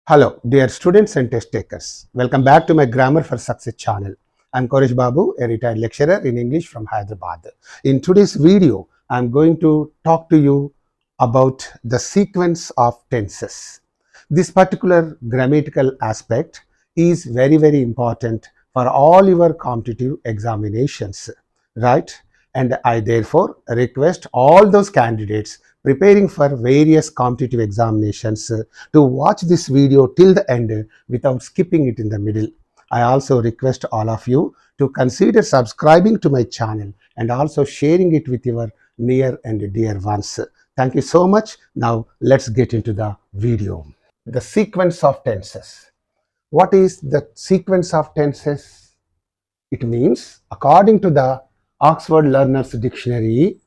Hello, dear students and test takers. Welcome back to my Grammar for Success channel. I'm Koresh Babu, a retired lecturer in English from Hyderabad. In today's video, I'm going to talk to you about the sequence of tenses. This particular grammatical aspect is very important for all your competitive examinations, right? And I therefore request all those candidates preparing for various competitive examinations to watch this video till the end without skipping it in the middle. I also request all of you to consider subscribing to my channel and also sharing it with your near and dear ones. Thank you so much. Now let's get into the video. The sequence of tenses. What is the sequence of tenses? It means, according to the Oxford Learner's Dictionary,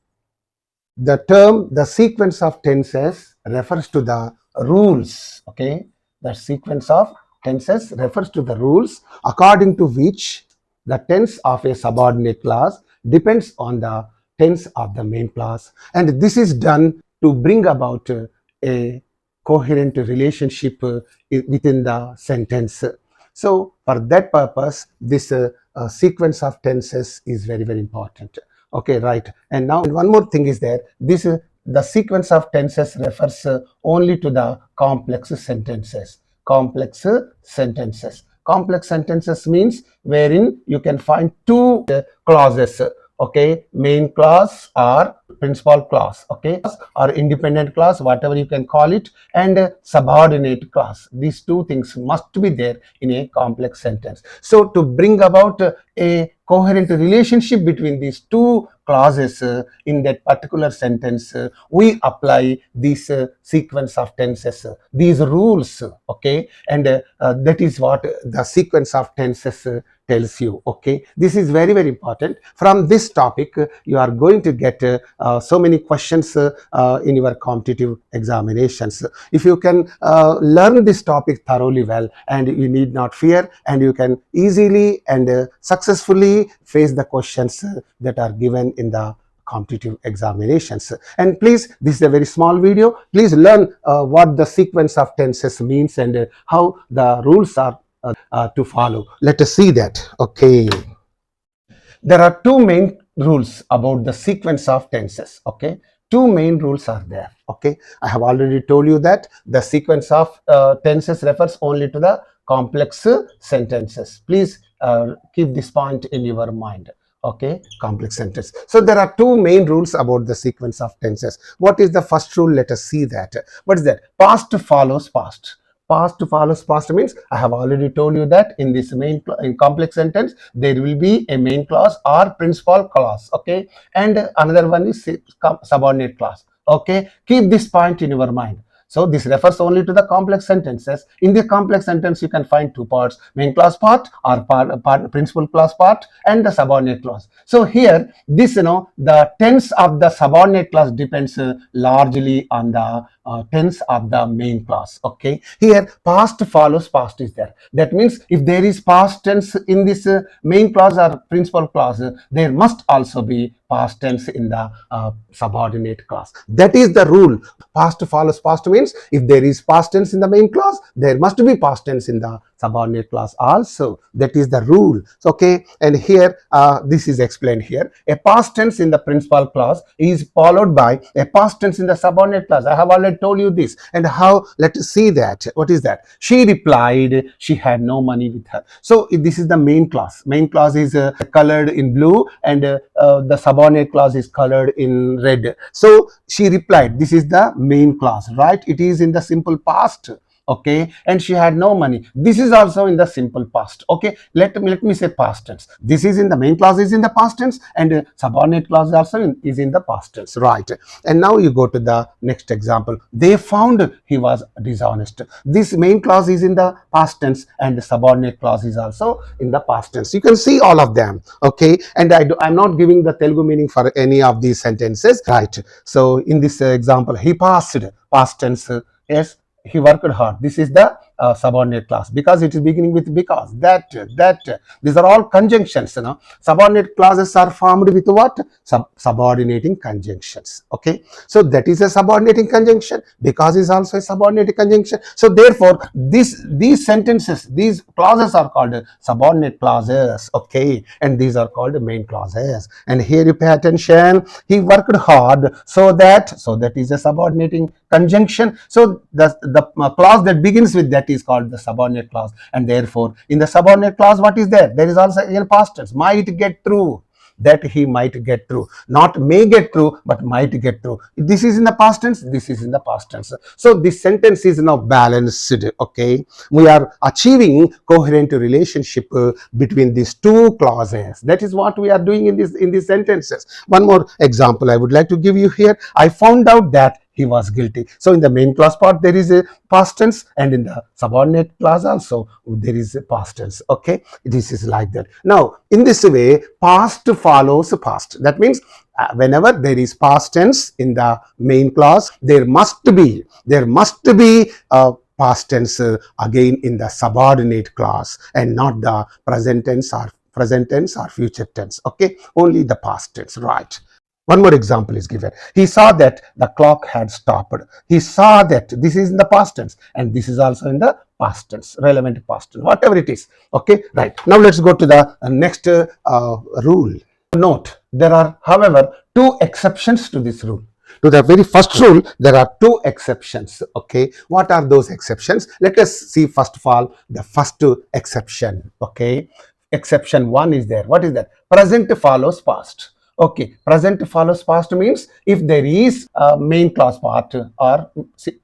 the term the sequence of tenses refers to the rules. Okay, the sequence of tenses refers to the rules according to which the tense of a subordinate clause depends on the tense of the main clause, and this is done to bring about a coherent relationship within the sentence. So for that purpose, this sequence of tenses is very important. Okay, right. And now one more thing is there. This the sequence of tenses refers only to the complex sentences. Complex sentences. Complex sentences means wherein you can find two clauses. Okay, main clause or principal clause, okay, or independent clause, whatever you can call it, and subordinate clause. These two things must be there in a complex sentence. So to bring about a coherent relationship between these two clauses in that particular sentence, we apply this sequence of tenses, these rules, okay, and that is what the sequence of tenses tells you. Okay, this is very important. From this topic, you are going to get so many questions in your competitive examinations. If you can learn this topic thoroughly well, and you need not fear, and you can easily and successfully face the questions that are given in the competitive examinations. And please, this is a very small video. Please learn what the sequence of tenses means and how the rules are to follow. Let us see that. Okay, there are two main rules about the sequence of tenses. Okay, two main rules are there. Okay, I have already told you that the sequence of tenses refers only to the complex sentences. Please keep this point in your mind. Okay, complex sentence. So there are two main rules about the sequence of tenses. What is the first rule? Let us see that. What is that? Past follows past. Past follows past means, I have already told you that in this in complex sentence there will be a main clause or principal clause. Okay, and another one is subordinate clause. Okay, keep this point in your mind. So this refers only to the complex sentences. In the complex sentence, you can find two parts: main clause part or principal clause part, and the subordinate clause. So here, this the tense of the subordinate clause depends largely on the tense of the main clause. Okay, here past follows past is there. That means if there is past tense in this main clause or principal clause, there must also be past tense in the subordinate clause. That is the rule. Past follows past means if there is past tense in the main clause, there must be past tense in the subordinate clause also. That is the rule. Okay, and here this is explained here. A past tense in the principal clause is followed by a past tense in the subordinate clause. I have already told you this. And how? Let us see that. What is that? She replied she had no money with her. So this is the main clause. Main clause is colored in blue, and the subordinate clause is colored in red. So she replied. This is the main clause, right? It is in the simple past. Okay, and she had no money. This is also in the simple past. Okay, let me say past tense. This is in the main clause is in the past tense, and subordinate clause also is in the past tense, right? And now you go to the next example. They found he was dishonest. This main clause is in the past tense, and the subordinate clause is also in the past tense. You can see all of them. Okay, and I'm not giving the Telugu meaning for any of these sentences, right? So in this example, he passed, past tense. Yes, he worked hard. This is the subordinate clause because it is beginning with because, that. These are all conjunctions. Subordinate clauses are formed with what? Subordinating conjunctions. Okay, so that is a subordinating conjunction. Because is also a subordinating conjunction. So therefore, these sentences, these clauses are called subordinate clauses. Okay, and these are called main clauses. And here you pay attention. He worked hard so that is a subordinating conjunction. So the clause that begins with that is called the subordinate clause. And therefore, in the subordinate clause, what is there? There is also in past tense, might get through. That he might get through, not may get through, but might get through. This is in the past tense, this is in the past tense. So this sentence is now balanced. Okay, we are achieving coherent relationship between these two clauses. That is what we are doing in these sentences. One more example I would like to give you here. I found out that he was guilty. So in the main clause part there is a past tense, and in the subordinate clause also there is a past tense. Okay, this is like that. Now in this way, past follows past. That means whenever there is past tense in the main clause, there must be past tense again in the subordinate clause, and not the present tense or future tense. Okay, only the past tense, right? One more example is given. He saw that the clock had stopped. He saw that. This is in the past tense, and this is also in the past tense, relevant past tense, whatever it is. Okay, right. Now let's go to the next rule. Note, there are, however, two exceptions to this rule. To the very first rule, there are two exceptions. Okay, what are those exceptions? Let us see first of all the first exception. Okay, exception 1 is there. What is that? Present follows past. Okay, present follows past means if there is a main clause part or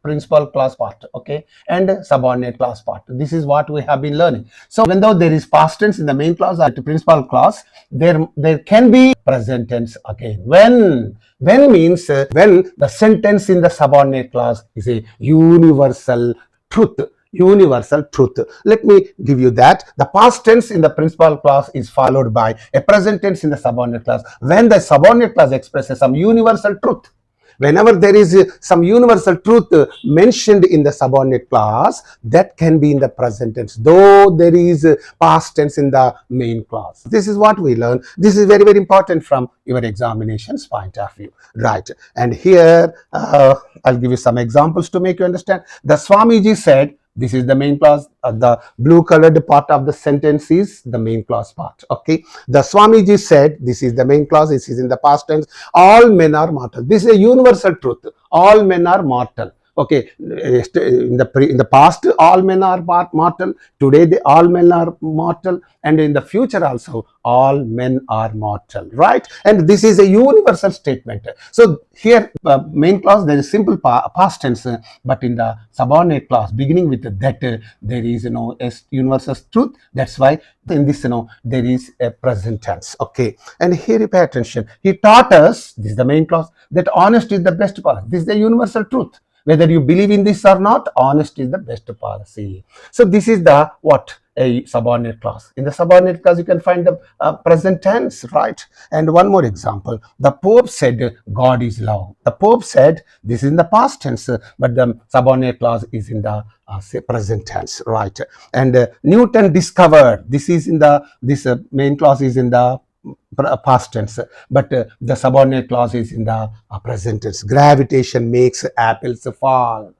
principal clause part, okay, and subordinate clause part. This is what we have been learning. So even though there is past tense in the main clause or the principal clause, there can be present tense again. When means when the sentence in the subordinate clause is a universal truth. Universal truth. Let me give you that. The past tense in the principal clause is followed by a present tense in the subordinate clause. When the subordinate clause expresses some universal truth, whenever there is some universal truth mentioned in the subordinate clause, that can be in the present tense, though there is past tense in the main clause. This is what we learn. This is very, very important from your examinations point of view, right? And here I'll give you some examples to make you understand. The Swamiji said, this is the main clause. The blue colored part of the sentence is the main clause part. Okay. The Swamiji said, this is the main clause. This is in the past tense. All men are mortal. This is a universal truth. All men are mortal. Okay, in the past, all men are mortal. Today, all men are mortal, and in the future also, all men are mortal. Right? And this is a universal statement. So here, main clause there is simple past tense, but in the subordinate clause, beginning with that, there is a universal truth. That's why in this there is a present tense. Okay, and here you pay attention. He taught us, this is the main clause, that honesty is the best policy. This is the universal truth. Whether you believe in this or not, honesty is the best policy. So this is the what? A subordinate clause. In the subordinate clause, you can find the present tense, right? And one more example. The Pope said, God is love. The Pope said, this is in the past tense, but the subordinate clause is in the present tense, right? And Newton discovered, this is in the, this main clause is in the past tense, but the subordinate clause is in the present tense. Gravitation makes apples fall.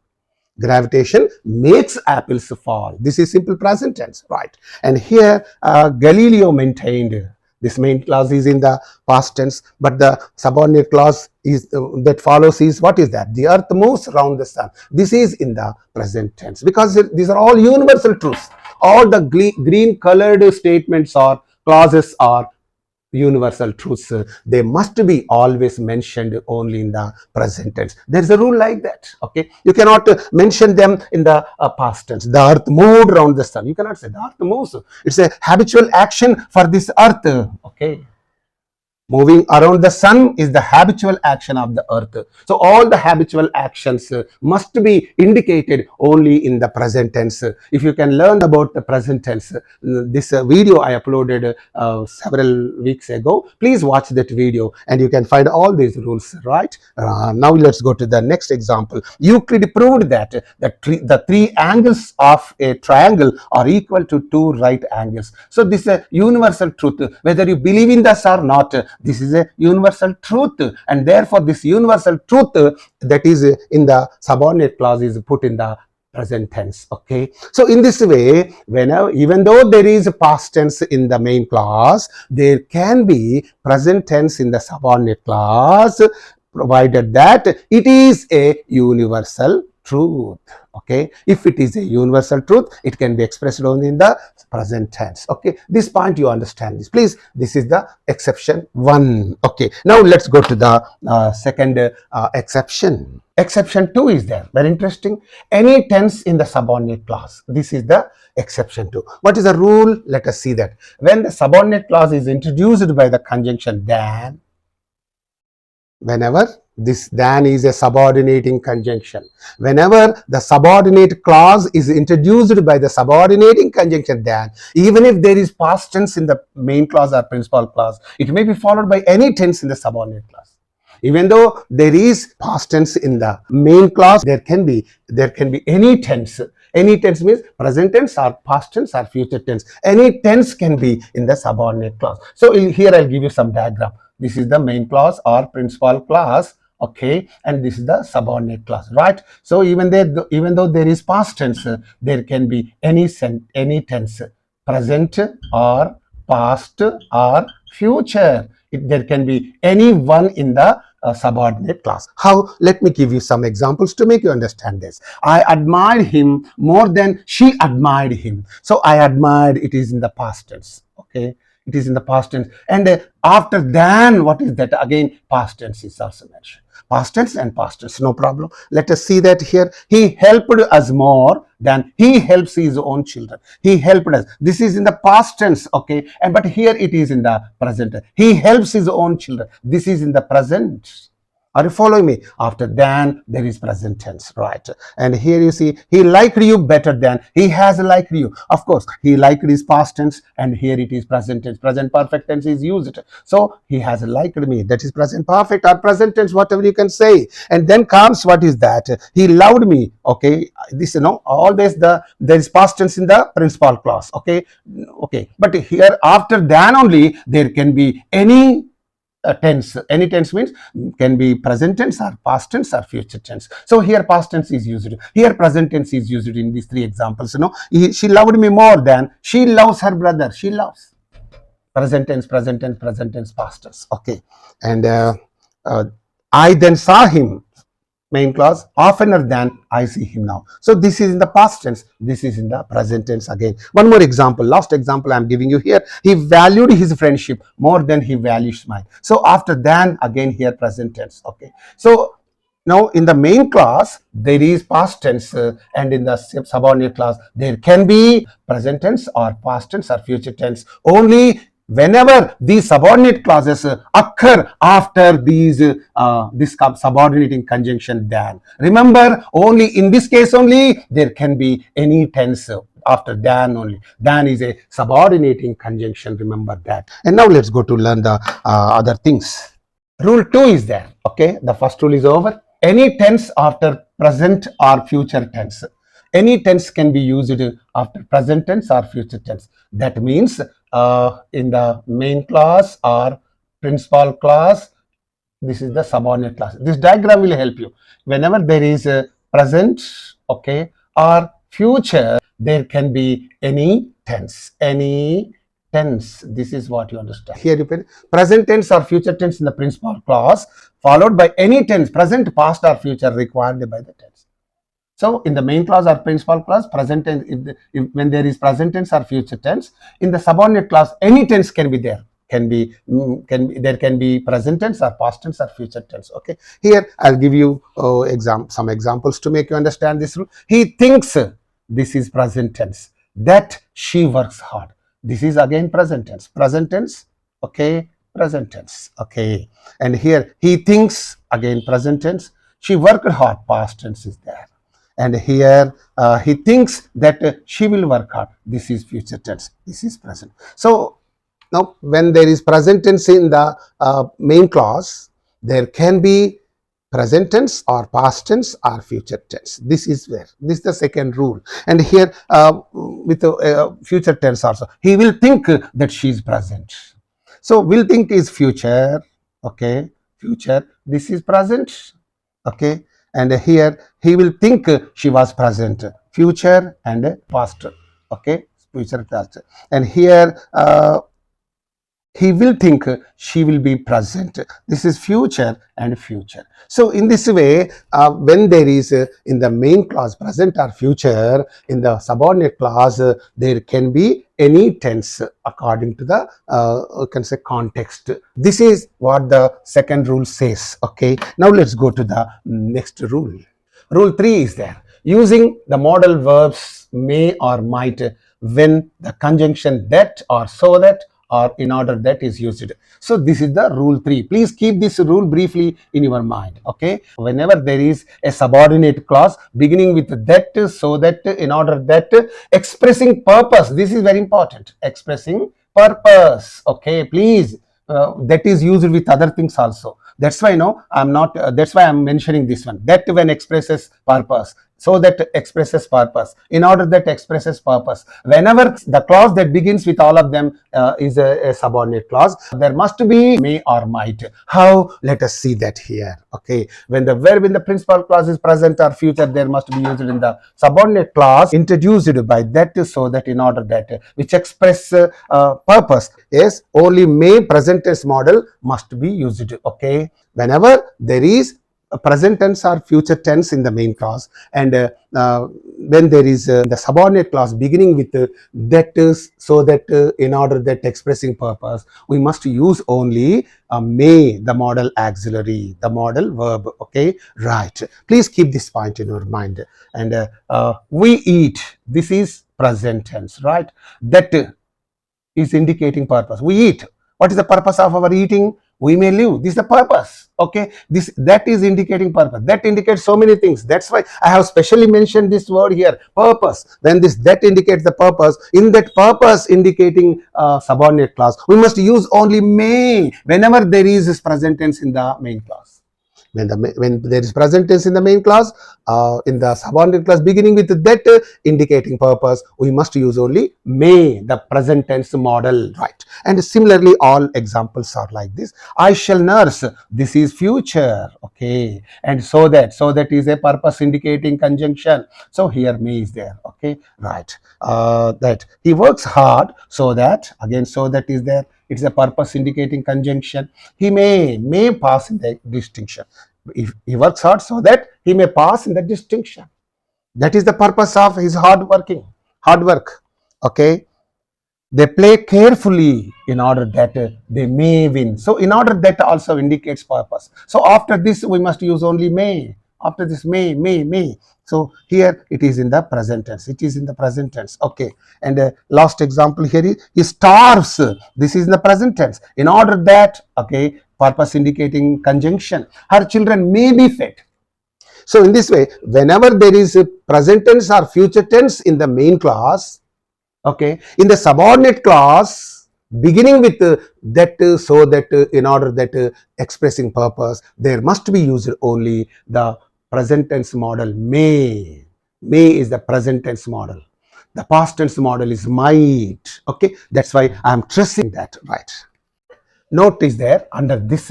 Gravitation makes apples fall. This is simple present tense, right? And here Galileo maintained, this main clause is in the past tense, but the subordinate clause is that follows is, what is that? The earth moves around the sun. This is in the present tense, because these are all universal truths. All the green colored statements or clauses are universal truths. They must be always mentioned only in the present tense. There is a rule like that. Okay, you cannot mention them in the past tense. The earth moved around the sun. You cannot say the earth moves. It's a habitual action for this earth. Okay. Moving around the sun is the habitual action of the earth. So all the habitual actions must be indicated only in the present tense. If you can learn about the present tense, this video I uploaded several weeks ago. Please watch that video and you can find all these rules, right? Now let's go to the next example. Euclid proved that the three angles of a triangle are equal to two right angles. So this is a universal truth. Whether you believe in this or not, this is a universal truth, and therefore this universal truth that is in the subordinate clause is put in the present tense. Okay, so in this way, whenever, even though there is a past tense in the main clause, there can be present tense in the subordinate clause, provided that it is a universal truth. Okay, if it is a universal truth, it can be expressed only in the present tense. Okay, this point you understand this, please. This is the exception 1. Okay, now let's go to the second exception. Exception 2 is there, very interesting. Any tense in the subordinate clause. This is the exception 2. What is the rule? Let us see that. When the subordinate clause is introduced by the conjunction than, whenever this than is a subordinating conjunction, whenever the subordinate clause is introduced by the subordinating conjunction than, even if there is past tense in the main clause or principal clause, it may be followed by any tense in the subordinate clause. Even though there is past tense in the main clause, there can be any tense. Any tense means present tense or past tense or future tense. Any tense can be in the subordinate clause. So here I'll give you some diagram. This is the main clause or principal clause. Okay, and this is the subordinate clause, right? So even though there is past tense, there can be any tense, present or past or future. There can be any one in the subordinate clause. How? Let me give you some examples to make you understand this. I admired him more than she admired him. So I admired, it is in the past tense. Okay, it is in the past tense. And after than, what is that? Again, past tense is also mentioned. Past tense and past tense, no problem. Let us see that here. He helped us more than he helps his own children. He helped us. This is in the past tense, okay? But here it is in the present. He helps his own children. This is in the present. Are you following me? After than, there is present tense, right? And here you see, he liked you better than he has liked you. Of course, he liked is past tense, and here it is present tense. Present perfect tense is used. So he has liked me. That is present perfect or present tense, whatever you can say. And then comes, what is that? He loved me. Okay, this, always there is past tense in the principal clause. Okay, but here after than only there can be any tense. Any tense means can be present tense or past tense or future tense. So here past tense is used. Here present tense is used in these three examples. She loved me more than she loves her brother. She loves. Present tense, present tense, present tense, past tense. Okay, and I then saw him. Main clause, oftener than I see him now. So this is in the past tense. This is in the present tense again. One more example. Last example I am giving you here. He valued his friendship more than he values mine. So after than, again here present tense. Okay. So now in the main clause there is past tense, and in the subordinate clause there can be present tense or past tense or future tense only whenever these subordinate clauses occur after these this subordinating conjunction than. Remember, only in this case only there can be any tense after than only. Than is a subordinating conjunction, remember that. And now let's go to learn the other things. Rule 2 is there. Okay, the first rule is over. Any tense after present or future tense. Any tense can be used after present tense or future tense. That means in the main clause or principal clause, this is the subordinate clause. This diagram will help you. Whenever there is a present, okay, or future, there can be any tense. Any tense. This is what you understand. Here you put present tense or future tense in the principal clause, followed by any tense, present, past, or future required by the tense. So in the main clause or principal clause, present tense, when there is present tense or future tense, in the subordinate clause, any tense can be there. There can be present tense or past tense or future tense. Okay. Here I'll give you some examples to make you understand this rule. He thinks, this is present tense, that she works hard. This is again present tense. Present tense, okay, present tense. Okay, and here he thinks, again present tense. She worked hard, past tense is there. And here he thinks that she will work hard. This is future tense. This is present. So now when there is present tense in the main clause, there can be present tense or past tense or future tense. This is the second rule. And here with future tense also, he will think that she is present. So will think is future. Okay, future. This is present. Okay, and here he will think she was present, future and past. Okay, future past. And here he will think she will be present. This is future and future. So in this way, when there is in the main clause present or future, in the subordinate clause there can be any tense according to the you can say context. This is what the second rule says. Okay, now let's go to the next rule. Rule 3 is there. Using the modal verbs may or might when the conjunction that or so that or in order that is used. So this is the rule 3. Please keep this rule briefly in your mind. Okay, whenever there is a subordinate clause beginning with that, so that, in order that, expressing purpose, this is very important, expressing purpose. Okay, please, that is used with other things also. That's why that's why I'm mentioning this one, that when expresses purpose, so that expresses purpose, in order that expresses purpose. Whenever the clause that begins with all of them is a subordinate clause, there must be may or might. How? Let us see that here. Okay, when the verb in the principal clause is present or future, there must be used in the subordinate clause introduced by that, so that, in order that, which express purpose. Yes, only may present tense model must be used. Okay, whenever there is a present tense or future tense in the main clause, and when there is the subordinate clause beginning with that is, so that, in order that, expressing purpose, we must use only may, the modal auxiliary, the modal verb. Okay, right, please keep this point in your mind. And we eat, this is present tense, right? That is indicating purpose. We eat. What is the purpose of our eating? We may live. This is the purpose. Okay, that is indicating purpose. That indicates so many things. That's why I have specially mentioned this word here, purpose. When that indicates the purpose, in that purpose indicating subordinate clause, we must use only may whenever there is present tense in the main clause. When there is present tense in the main clause, in the subordinate clause beginning with that indicating purpose, we must use only may, the present tense model, right? And similarly, all examples are like this. I shall nurse, this is future. Okay, and so that is a purpose indicating conjunction. So here may is there. Okay, right. That he works hard, so that, again, so that is there. It's a purpose indicating conjunction. He may pass in the distinction. If he works hard, so that he may pass in the distinction. That is the purpose of his hard work. Okay, they play carefully in order that they may win. So in order that also indicates purpose. So after this we must use only may. After this may. So here it is in the present tense. It is in the present tense. Okay, and last example here is he starves. This is in the present tense. In order that, okay, purpose indicating conjunction. Her children may be fed. So in this way, whenever there is a present tense or future tense in the main clause, okay, in the subordinate clause beginning with that, so that, in order that, expressing purpose, there must be used only the present tense model may. May is the present tense model. The past tense model is might. Okay, that's why I am stressing that, right? Note is there under this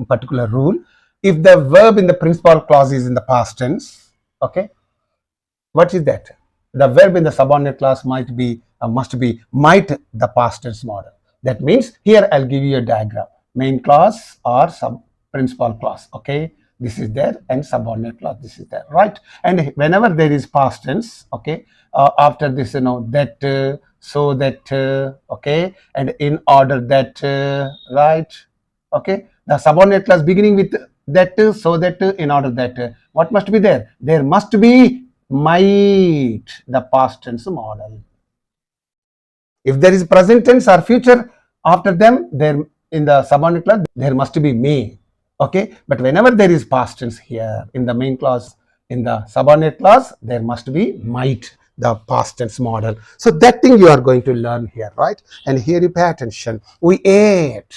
particular rule. If the verb in the principal clause is in the past tense, okay, what is that? The verb in the subordinate clause must be might, the past tense model. That means here I'll give you a diagram. Main clause or principal clause. Okay, this is there, and subordinate clause, this is there, right? And whenever there is past tense, okay, after this, that, so that, okay, and in order that, right? Okay, the subordinate clause beginning with that, so that, in order that, what must be there? There must be might, the past tense model. If there is present tense or future after them, there in the subordinate clause, there must be may. Okay, but whenever there is past tense here in the main clause, in the subordinate clause, there must be might, the past tense model. So that thing you are going to learn here, right? And here you pay attention. We ate,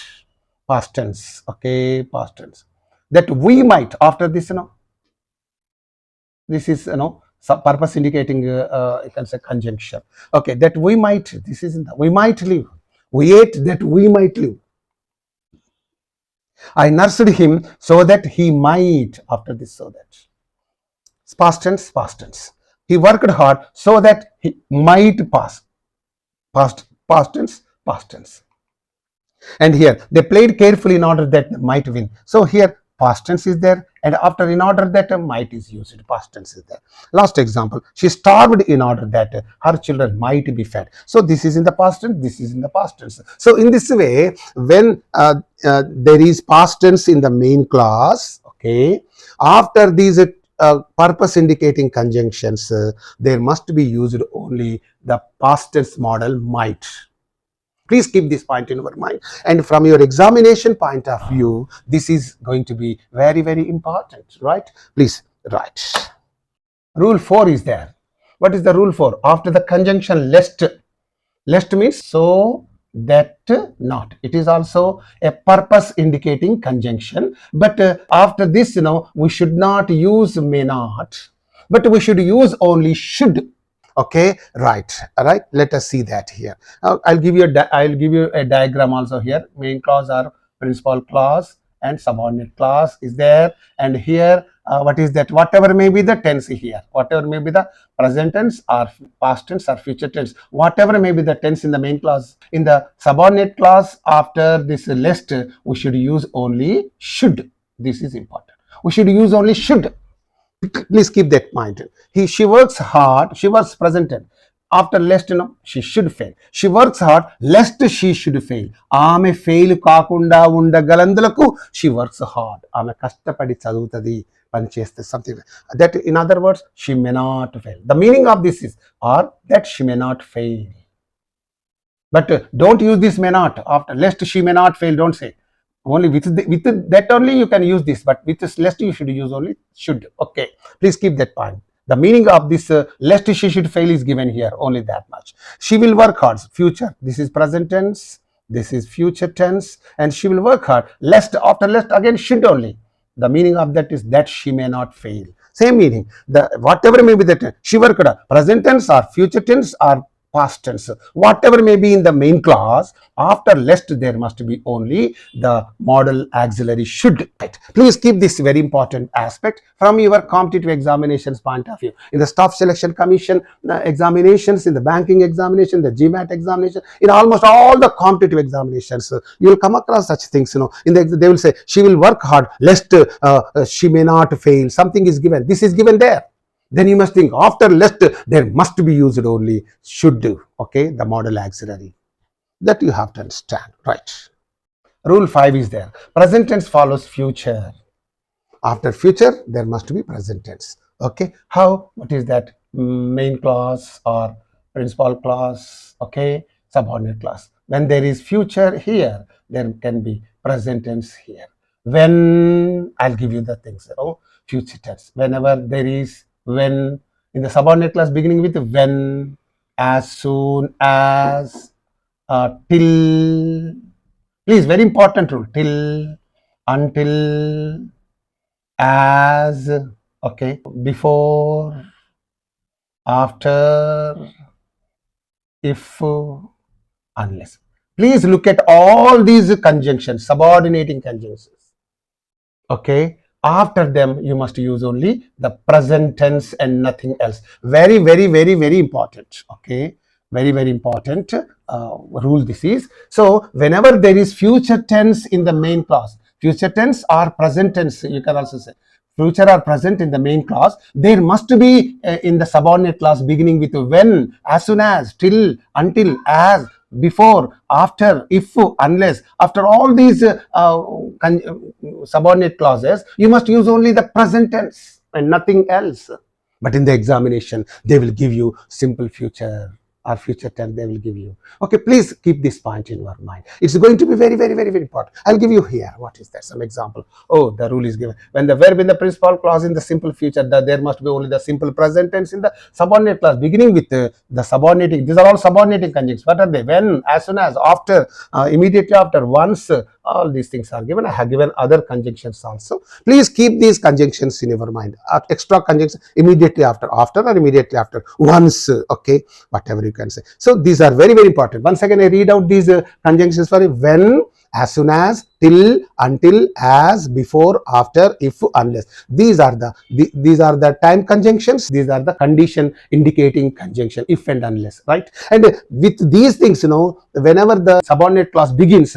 past tense. Okay, past tense. That we might, after this, this is, purpose indicating, you can say conjunction. Okay, that we might, this is in the, we might live. We ate that we might live. I nursed him so that he might, after this, so that. Past tense, past tense. He worked hard so that he might pass. Past tense, past tense. And here, they played carefully in order that they might win. So here, past tense is there, and after in order that might is used, past tense is there. Last example, she starved in order that her children might be fed. So this is in the past tense, this is in the past tense. So in this way, when there is past tense in the main clause, okay, after these purpose indicating conjunctions, there must be used only the past tense model might. Please keep this point in your mind, and from your examination point of view, this is going to be very, very important, right? Please write. Rule 4 is there. What is the rule 4? After the conjunction lest means so that not. It is also a purpose indicating conjunction, but after this, we should not use may not, but we should use only should. Okay, right. All right, let us see that here. I'll give you a diagram also here. Main clause or principal clause and subordinate clause is there, and here what is that? Whatever may be the tense here, whatever may be the present tense or past tense or future tense, whatever may be the tense in the main clause, in the subordinate clause, after this list, we should use only should. This is important. We should use only should. Please keep that mind. She works hard. She works present tense. After lest, she should fail. She works hard lest she should fail. Aame fail kaakunda undagalanduలకు she works hard. Aame kashtapadi chaduvutadi, pani chestadi, something like that. In other words, she may not fail. The meaning of this is, or that she may not fail. But don't use this may not after lest she may not fail. Don't say. Only with that only you can use this, but with this lest you should use only should. Okay, please keep that point. The meaning of this lest she should fail is given here, only that much. She will work hard, future. This is present tense, this is future tense, and she will work hard. Lest, after lest again should only. The meaning of that is that she may not fail. Same meaning. The whatever may be that she worked hard, present tense or future tense or past tense, whatever may be in the main clause, after lest there must be only the modal auxiliary should. Please keep this very important aspect from your competitive examinations point of view. In the staff selection commission examinations, in the banking examination, the GMAT examination, in almost all the competitive examinations, you will come across such things. They will say she will work hard lest she may not fail. Something is given. This is given there. Then you must think after lest there must be used only should. Okay, the modal auxiliary. That you have to understand, right? Rule 5 is there. Present tense follows future. After future, there must be present tense. Okay, how? What is that? Main clause or principal clause? Okay, subordinate clause. When there is future here, there can be present tense here. When, I'll give you the things. Future tense. Whenever there is, when, in the subordinate clause beginning with when, as soon as, till. Please, very important rule. Till, until, as, okay, before, after, if, unless. Please look at all these conjunctions, subordinating conjunctions. Okay. After them, you must use only the present tense and nothing else. Very, very, very, very important. Okay, very, very important rule this is. So, whenever there is future tense in the main clause, future tense or present tense, you can also say future or present in the main clause, there must be in the subordinate clause beginning with when, as soon as, till, until, as, before, after, if, unless. After all these subordinate clauses, you must use only the present tense and nothing else. But in the examination, they will give you simple future. or future tense they will give you. Okay, please keep this point in your mind. It's going to be very, very, very, very important. I'll give you here. What is that? Some example. Oh, the rule is given. When the verb in the principal clause in the simple future, there must be only the simple present tense in the subordinate clause, beginning with the subordinating. These are all subordinating conjunctions. What are they? When, as soon as, after, immediately after, once. All these things are given. I have given other conjunctions also. Please keep these conjunctions in your mind. Extra conjunctions immediately after, or immediately after, once. Okay, whatever you can say. So these are very, very important. Once again, I read out these conjunctions for you. When, as soon as, till, until, as, before, after, if, unless. These are the time conjunctions. These are the condition indicating conjunction, if and unless, right? And with these things, whenever the subordinate clause begins,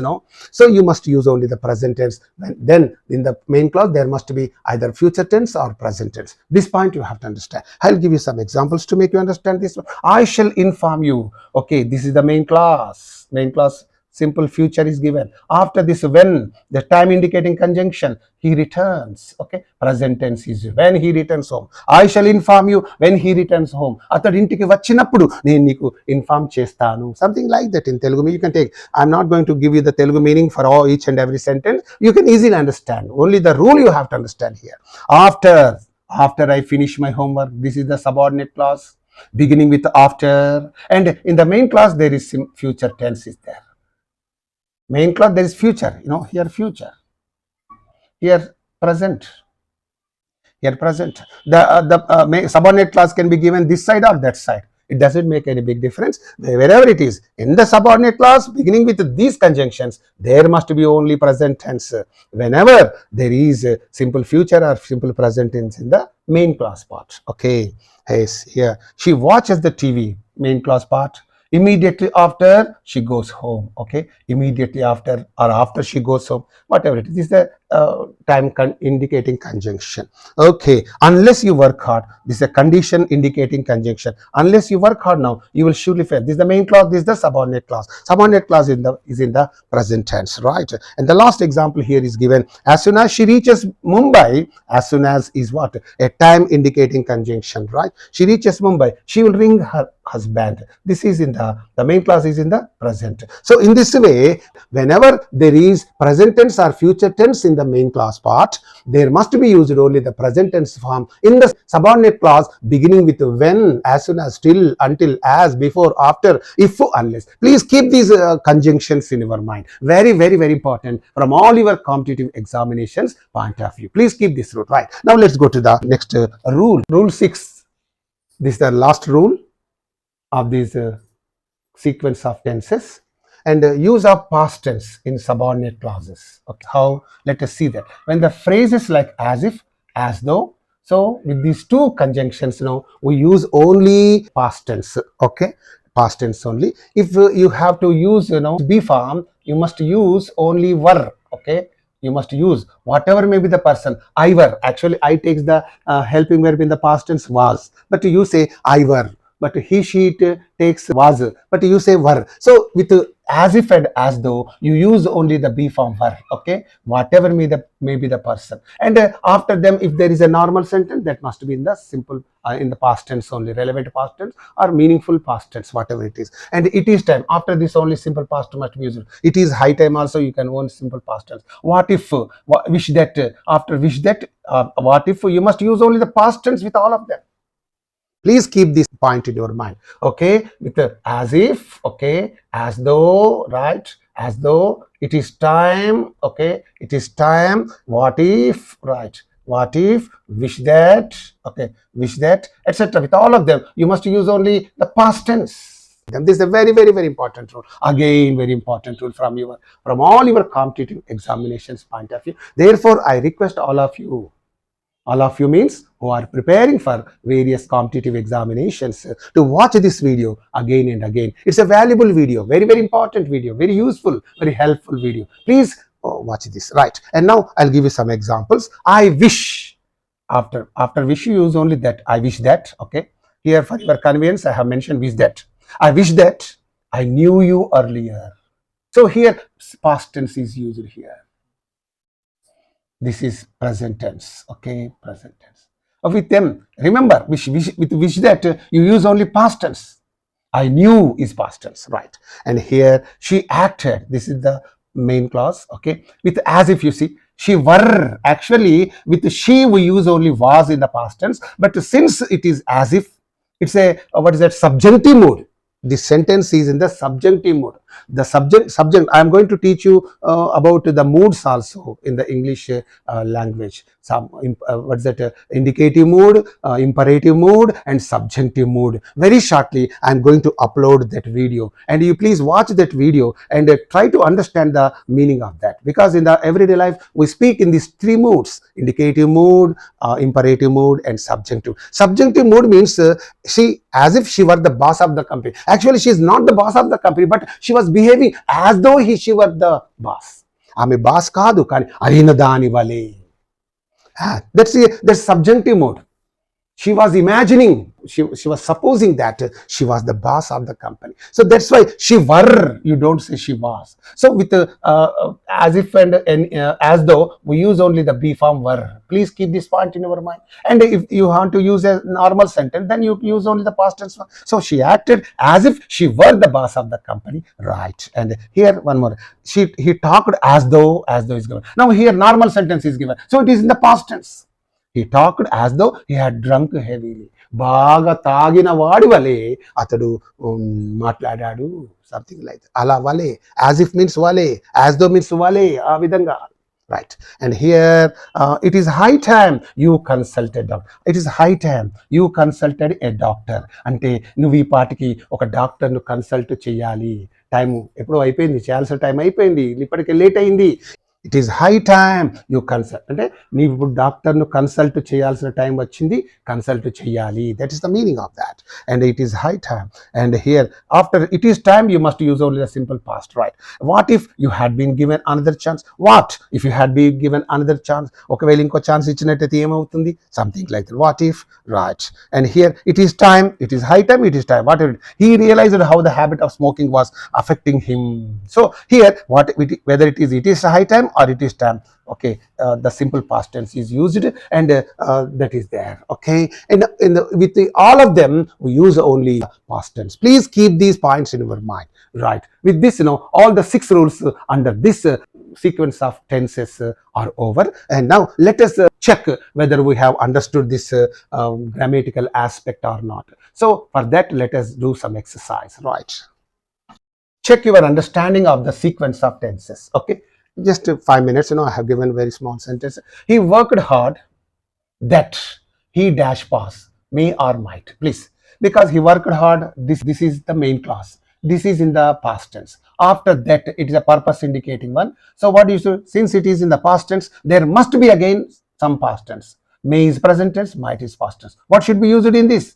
so you must use only the present tense. Then in the main clause there must be either future tense or present tense. This point you have to understand. I'll give you some examples to make you understand this one. I shall inform you. Okay, this is the main clause. Main clause simple future is given. After this, when, the time indicating conjunction, he returns. Okay, present tense is when he returns home. I shall inform you when he returns home. Atadu intiki vachinappudu nenu neeku inform chestanu. Something like that in Telugu. You can take. I'm not going to give you the Telugu meaning for each and every sentence. You can easily understand. Only the rule you have to understand here. After I finish my homework, this is the subordinate clause beginning with after, and in the main clause there is future tense is there. Main clause there is future, here future, here present, the subordinate clause can be given this side or that side. It doesn't make any big difference. Wherever it is in the subordinate clause beginning with these conjunctions, there must be only present tense. Whenever there is a simple future or simple present tense in the main clause part. Okay, yes, here she watches the TV, main clause part. Immediately after she goes home. Okay, immediately after or after she goes home, whatever it is. This is the time indicating conjunction. Okay, unless you work hard, this is a condition indicating conjunction. Unless you work hard now, you will surely fail. This is the main clause, this is the subordinate clause. Subordinate clause is in the present tense, right? And the last example here is given. As soon as she reaches Mumbai, as soon as is what? A time indicating conjunction, right? She reaches Mumbai, she will ring her husband. This is in the main clause is in the present. So in this way, whenever there is present tense or future tense in the main clause part, there must be used only the present tense form in the subordinate clause beginning with when, as soon as, till, until, as, before, after, if, unless. Please keep these conjunctions in your mind. Very, very, very important from all your competitive examinations point of view. Please keep this rule, right? Now let's go to the next rule. Rule 6. This is the last rule of this sequence of tenses, and use of past tense in subordinate clauses. Okay, how? Let us see that. When the phrase is like as if, as though, so with these two conjunctions, we use only past tense. Okay, past tense only. If you have to use, be form, you must use only were. Okay, you must use whatever may be the person. I were. Actually, I takes the helping verb in the past tense was, but you say I were. But he, she, it takes was, but you say were. So with as if and as though, you use only the be form were. Okay, whatever may be the person, and after them, if there is a normal sentence, that must be in the simple in the past tense only, relevant past tense or meaningful past tense, whatever it is. And it is time. After this, only simple past must be used. It is high time also. You can own simple past tense. What if? Wish that. After wish that. What if? You must use only the past tense with all of them. Please keep this point in your mind. Okay, with the as if, okay, as though, right, as though, it is time, okay, it is time, what if, right, what if, wish that, okay, wish that, etc. With all of them, you must use only the past tense. And this is a very, very, very important rule. Again, very important rule from all your competitive examinations point of view. Therefore, I request all of you means who are preparing for various competitive examinations to watch this video again and again. It's a valuable video, very, very important video, very useful, very helpful video. Please watch this, right? And now I'll give you some examples. I wish, after wish you use only that. I wish that, okay? Here for your convenience, I have mentioned wish that. I wish that I knew you earlier. So here past tense is used here. This is present tense, okay, present tense. With them, remember, with wish that you use only past tense. I knew is past tense, right? And here she acted. This is the main clause, okay? With as if, you see, she were. Actually, with she we use only was in the past tense, but since it is as if, it's a what is that, subjunctive mood. This sentence is in the subjunctive mood. The subject. I am going to teach you about the moods also in the English language. Some what's that? Indicative mood, imperative mood, and subjunctive mood. Very shortly, I am going to upload that video, and you please watch that video and try to understand the meaning of that. Because in the everyday life, we speak in these three moods: indicative mood, imperative mood, and subjunctive. Subjunctive mood means she, as if she were the boss of the company. Actually, she is not the boss of the company, but she was behaving as though she were the boss. ఆమె boss కాదు, కానీ అయిన దాని వలె. That's subjunctive mode. She was imagining, she was supposing that she was the boss of the company. So that's why she were, you don't say she was. So with as if and as though, we use only the be form were. Please keep this point in your mind. And if you want to use a normal sentence, then you use only the past tense. So she acted as if she were the boss of the company, right? And here one more, he talked as though is given. Now here normal sentence is given, so it is in the past tense. He talked as though he had drunk heavily. బాగా తాగిన వాడి వలె అతడు మాట్లాడాడు, something like అలా. వలే, as if means వలే, as though means వలే, ఆ విధంగా, right? And here it is high time you consulted doctor. It is high time you consulted A doctor. అంటే నువ్వు ఈ పాటికి ఒక డాక్టర్ను కన్సల్ట్ చేయాలి. టైం ఎప్పుడో అయిపోయింది, చేయాల్సిన టైం అయిపోయింది, ఇప్పటికే లేట్ అయింది. It is high time you consult, అంటే నీవు ఇప్పుడు డాక్టర్ను కన్సల్ట్ చేయాల్సిన టైం వచ్చింది, కన్సల్ట్ చేయాలి. That is the meaning of that. And it is high time. And here after it is time you must use only the simple past, right? What if you had been given another chance? What if you had been given another chance? ఒకవేళ ఇంకో chance ఇచ్చినట్టయితే ఏమవుతుంది? Something like that. What if, right? And here it is time, it is high time, it is time. What he realized how the habit of smoking was affecting him. So here what whether it is high time or it is time, okay, the simple past tense is used, and that is there, okay? And with all of them we use only past tense. Please keep these points in your mind, right? With this, all the 6 rules under this sequence of tenses are over. And now let us check whether we have understood this grammatical aspect or not. So for that, let us do some exercise, right? Check your understanding of the sequence of tenses, okay? Just 5 minutes, I have given very small sentence. He worked hard that he dash pass, may or might. Please, because he worked hard, this is the main clause. This is in the past tense. After that, it is a purpose indicating one. So what you should, since it is in the past tense, there must be again some past tense. May is present tense, might is past tense. What should be used in this?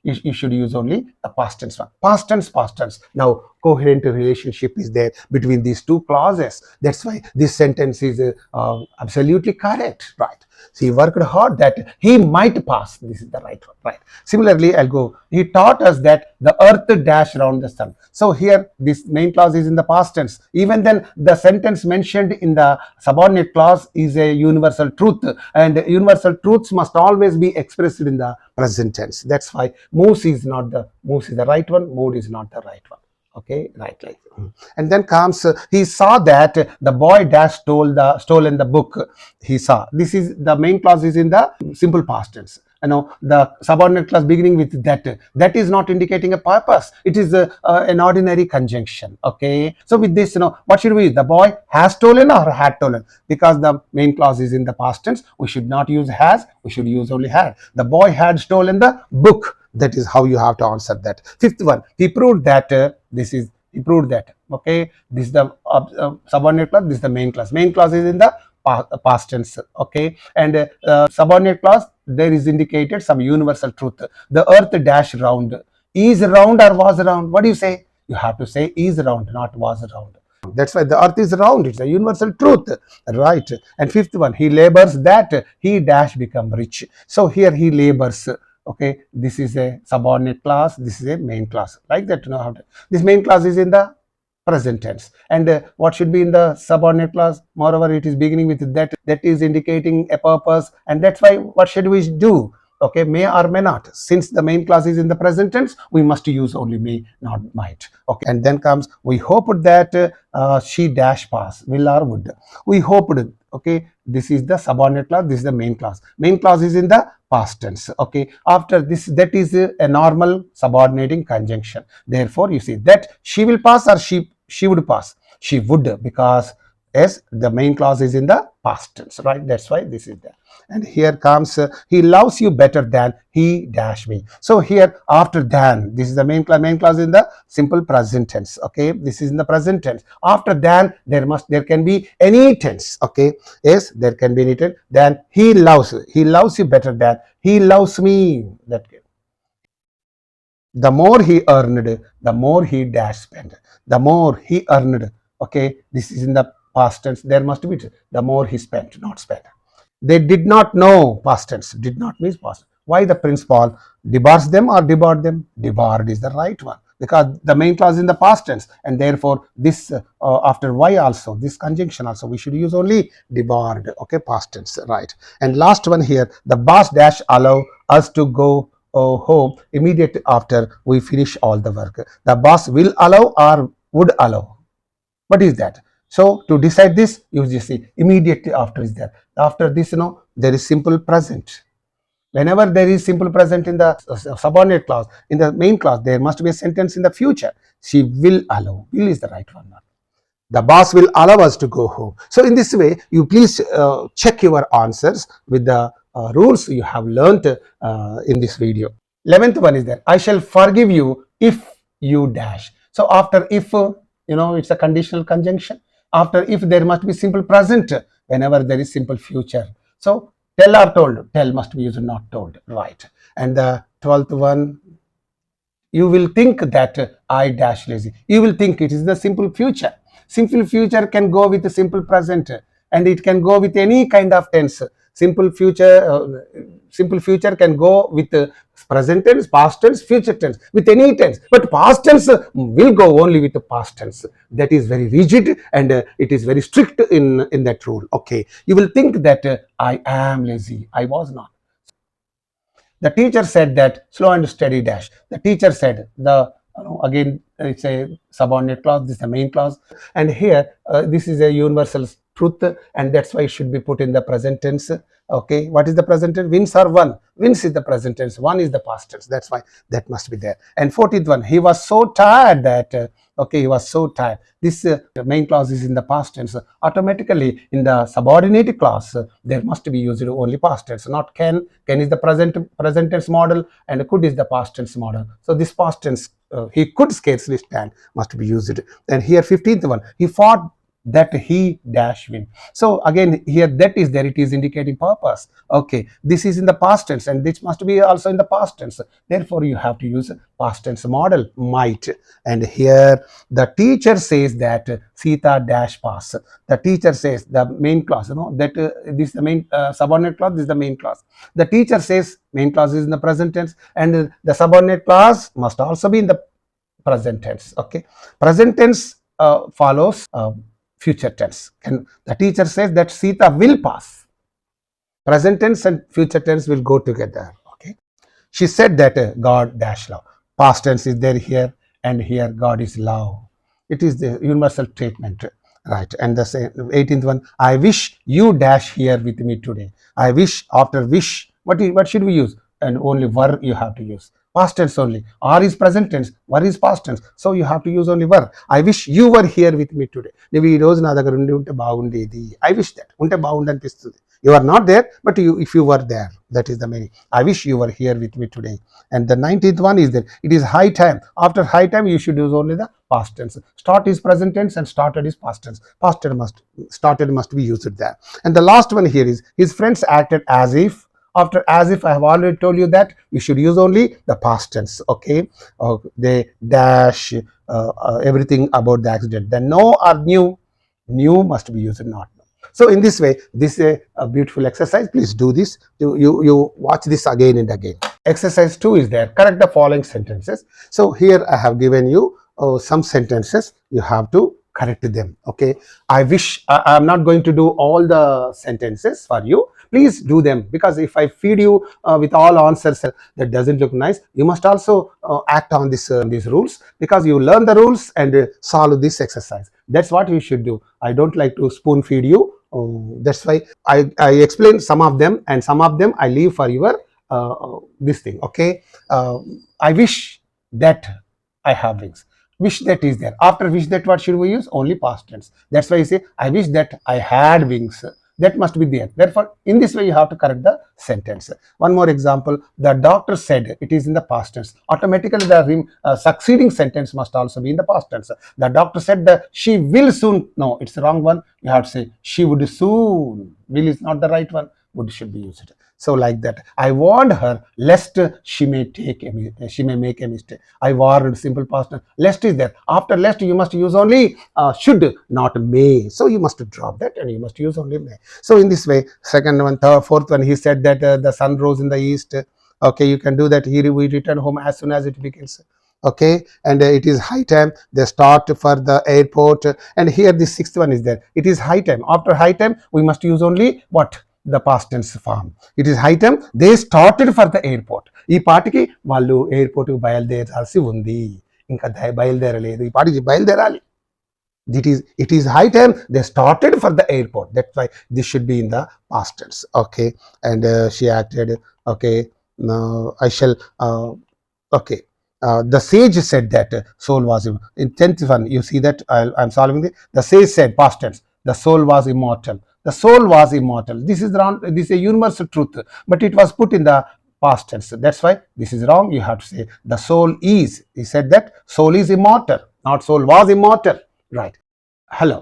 You should use only the past tense one. Past tense. Now, coherent relationship is there between these two clauses. That's why this sentence is absolutely correct, right? So he worked hard that he might pass. This is the right one, right? Similarly, I'll go. He taught us that the earth dash around the sun. So here, this main clause is in the past tense. Even then, the sentence mentioned in the subordinate clause is a universal truth, and universal truths must always be expressed in the present tense. That's why moves is the right one, mode is not the right one. Okay, right. And then comes he saw that the boy dash stolen the book. He saw. This is the main clause is in the simple past tense. The subordinate clause beginning with that is not indicating a purpose. It is an ordinary conjunction, okay? So with this, what should we use? The boy has stolen or had stolen? Because the main clause is in the past tense, we should not use has, we should use only had. The boy had stolen the book. That is how you have to answer that. 5th one, he proved that he proved that, okay? This is the subordinate clause, this is the main clause. Main clause is in the past tense, okay? And subordinate clause, there is indicated some universal truth. The earth dash round. Is round or was round? What do you say? You have to say is round, not was round. That's why the earth is round. It's a universal truth, right? And 5th one, he labors that he dash become rich. So here he labors. Okay, this is a subordinate clause, this is a main clause, like that. How to, this main clause is in the present tense, and what should be in the subordinate clause? Moreover, it is beginning with that is indicating a purpose, and that's why what should we do? Okay, may or may not. Since the main clause is in the present tense, we must use only may, not might. Okay, and then comes, we hoped that she dash pass, will or would. We hoped. Okay, this is the subordinate clause, this is the main clause. Main clause is in the past tense. Okay, after this, that is a normal subordinating conjunction. Therefore, you see that she will pass or she would pass. She would, because yes, the main clause is in the past tense, right? That's why this is there. And here comes he loves you better than he dash me. So here, after than, this is the main clause in the simple present tense. Okay, this is in the present tense. After than, there can be any tense. Okay, yes, there can be any tense. Then he loves you better than he loves me. That the more he earned, the more he dash spent. The more he earned. Okay, this is in the past tense. There must be the more he spent, not spent. They did not know, past tense. Did not means past. Why the principal debars them or debarred them? Debarred is the right one, because the main clause is in the past tense, and therefore this after y also, this conjunction also, we should use only debarred. Okay, past tense, right? And last one here, the boss dash allow us to go home immediately after we finish all the work. The boss will allow or would allow. What is that? So to decide this, you just see immediately after is there. After this, there is simple present. Whenever there is simple present in the subordinate clause, in the main clause, there must be a sentence in the future. She will allow. Will is the right one. The boss will allow us to go home. So in this way, you please check your answers with the rules you have learnt in this video. 11th one is there. I shall forgive you if you dash. So after if, it's a conditional conjunction. After if, there must be simple present whenever there is simple future. So tell or told. Tell must be used, not told. Right. And the 12th one, you will think that I dash lazy. You will think, it is the simple future. Simple future can go with the simple present, and it can go with any kind of tense. Simple future can go with present tense, past tense, future tense, with any tense. But past tense will go only with the past tense. That is very rigid, and it is very strict in that rule. Okay, you will think that I am lazy. I was not. The teacher said that slow and steady dash. The teacher said, again it's a subordinate clause, this is the main clause, and here this is a universal truth, and that's why it should be put in the present tense. Okay, what is the present tense? Wins or won. Wins is the present tense, one is the past tense. That's why that must be there. And 14th one, he was so tired that he was so tired. This main clause is in the past tense. Automatically in the subordinate clause, there must be used only past tense, not can. Can is the present tense model, and could is the past tense model. So this past tense, he could scarcely stand, must be used. And here 15th one, he fought that he dash win. So again here that is there, it is indicating purpose. Okay, this is in the past tense, and this must be also in the past tense. Therefore you have to use past tense model, might. And here the teacher says that Sita dash pass. The teacher says, the main clause, that this is the main subordinate clause, this is the main clause. The teacher says, main clause is in the present tense, and the subordinate clause must also be in the present tense. Okay, present tense follows future tense. And the teacher says that Sita will pass. Present tense and future tense will go together. Okay. She said that God dash love. Past tense is there here, and here God is love. It is the universal statement. Right. And the 18th one, I wish you dash here with me today. I wish, after wish, what should we use? And only were you have to use. Past tense only. Are is present tense, were is past tense. So you have to use only were. I wish you were here with me today. I wish that. You are not there, but if you were there, that is the meaning. I wish you were here with me today. And the 19th one is that it is high time. After high time, you should use only the past tense. Start is present tense and started is past tense. Started must be used there. And the last one here is, his friends acted as if. After as if, I have already told you that you should use only the past tense. Okay, they dash everything about the accident. Then no or new must be used, not no. So in this way, this is a beautiful exercise. Please do this. You watch this again and again. Exercise 2 is there. Correct the following sentences. So here I have given you some sentences. You have to correct them. Okay, I wish I'm not going to do all the sentences for you. Please do them, because if I feed you with all answers that doesn't look nice, you must also act on these rules, because you learn the rules and solve this exercise. That's what you should do. I don't like to spoon feed you. That's why I explain some of them, and some of them I leave for your this thing. Okay, I wish that I have wings. Wish that is there. After wish that, what should we use? Only past tense. That's why you say, I wish that I had wings. That must be there. Therefore, in this way, you have to correct the sentence. One more example. The doctor said, it is in the past tense. Automatically, the succeeding sentence must also be in the past tense. The doctor said that she will soon. No, it's the wrong one. You have to say, she would soon. Will is not the right one. Would should be used. So like that, I warned her lest she may make a mistake. I warned, simple past tense. Lest is there. After lest, you must use only should, not may. So you must drop that and you must use only may. So in this way, second one, third, fourth one, he said that the sun rose in the east. Okay, you can do that. Here we return home as soon as it begins. Okay, and it is high time they start for the airport. And here the sixth one is there. It is high time. After high time, we must use only what? The past tense form. It is high time they started for the airport. ఈ పాటికి వాళ్ళు airport బయలుదేరాల్సి ఉంది. ఇంకా బయలుదేరలేదు. ఈ పాటికి బయలుదేరాలి. It is high time they started for the airport. That's why this should be in the past tense. Okay, and she acted. Okay, I shall. Okay. The sage said that soul was in 10th one. You see that I'm solving this. The sage said, past tense, the soul was immortal. The soul was immortal. This is wrong. This is a universal truth, but it was put in the past tense. That's why this is wrong. You have to say the soul is. He said that soul is immortal, not soul was immortal. Right. Hello,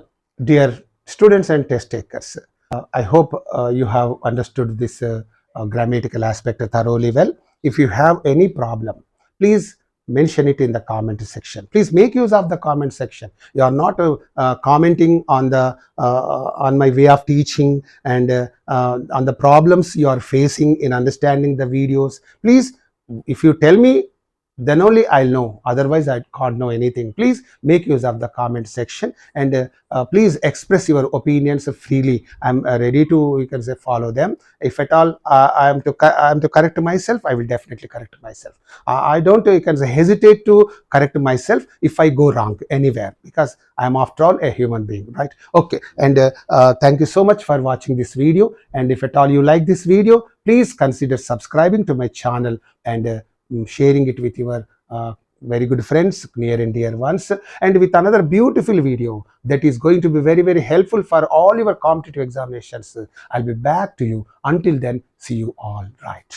dear students and test takers. I hope you have understood this grammatical aspect thoroughly well. If you have any problem, please mention it in the comment section. Please make use of the comment section. You are not commenting on the on my way of teaching and on the problems you are facing in understanding the videos. Please, if you tell me, then only I'll know. Otherwise, I can't know anything. Please make use of the comment section and please express your opinions freely. I'm ready to, you can say, follow them. If at all I am to correct myself, I will definitely correct myself. I don't, you can say, hesitate to correct myself if I go wrong anywhere, because I am after all a human being, right? Okay, and thank you so much for watching this video. And if at all you like this video, please consider subscribing to my channel and sharing it with your very good friends, near and dear ones, and with another beautiful video that is going to be very, very helpful for all your competitive examinations. I'll be back to you. Until then, see you all right.